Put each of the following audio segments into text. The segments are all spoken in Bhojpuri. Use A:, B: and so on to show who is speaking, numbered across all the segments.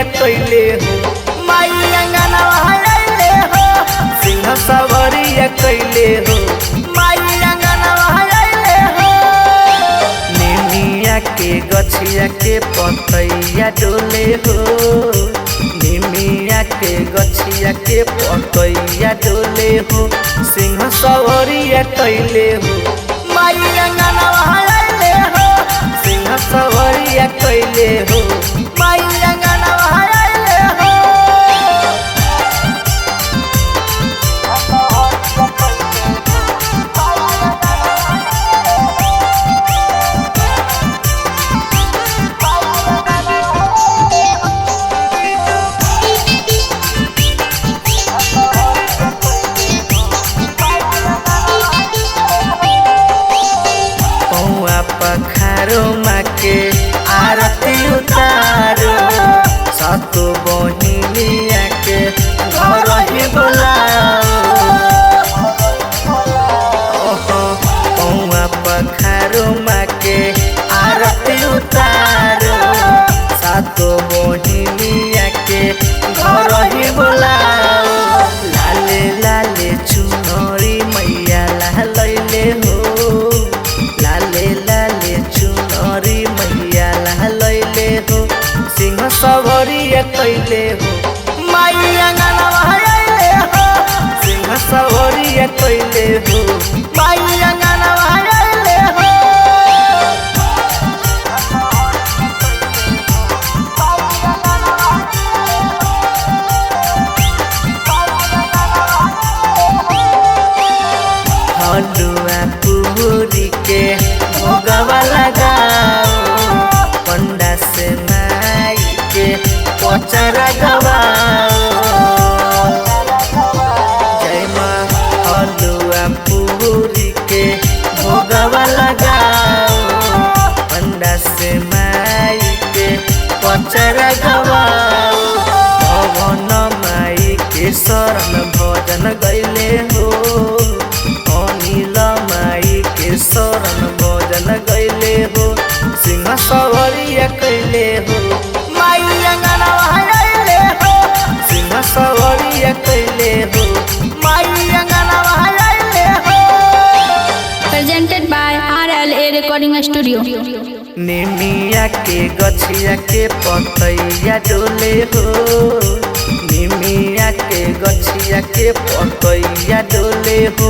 A: सवरिया कैले हो माई अंगनवा आइले हो सिंह सवरिया कैले हो माई अंगनवा आइले हो निमिया के गछिया के पतैया डोले हो निमिया के गछिया के पतैया डोले हो सिंह सवरिया कैले हो माई अंगनवा आइले हो सिंह सवरिया कैले हो माई अंगनवा आइले हो पखारो माँ के आरती उतारो सातो बहिनिया के घर ही बोलाओ पौआ पखारो माँ के आरती उतारो सातो बहिनिया के घर ही बोलाओ लाले लाले चुनरी मैया लहलैले हो लाले लाले चुनरी मैया लहलैले हो सिंह सवरिया कैले हो माई अंगनवा आइले हो सिंह सवरिया कैले हो माई अंगनवा आइले हो हलुआ पूरी के भोगवा लगाओ पंडा से माई के पचरा गवाओ जय माँ हलुआ पूरी के भोगवा लगाओ पंडा से माई के पचरा गवाओ भवन माई के शरण भजन गैले हो माई के शरण भजन गैले हो सिंह सवरिया कैले हो माई अंगनवा आइले हो सिंह सवरिया कैले हो माई अंगनवा आइले हो
B: presented by RLA Recording Studio
A: निमिया के गछिया के पतैया डोले हो निमिया के गछिया के पतैया डोले हो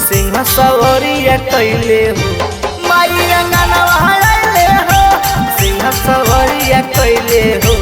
A: सिंह सवरिया कैले हो माई अंगनवा आइले हो सिंह सवरिया कैले हो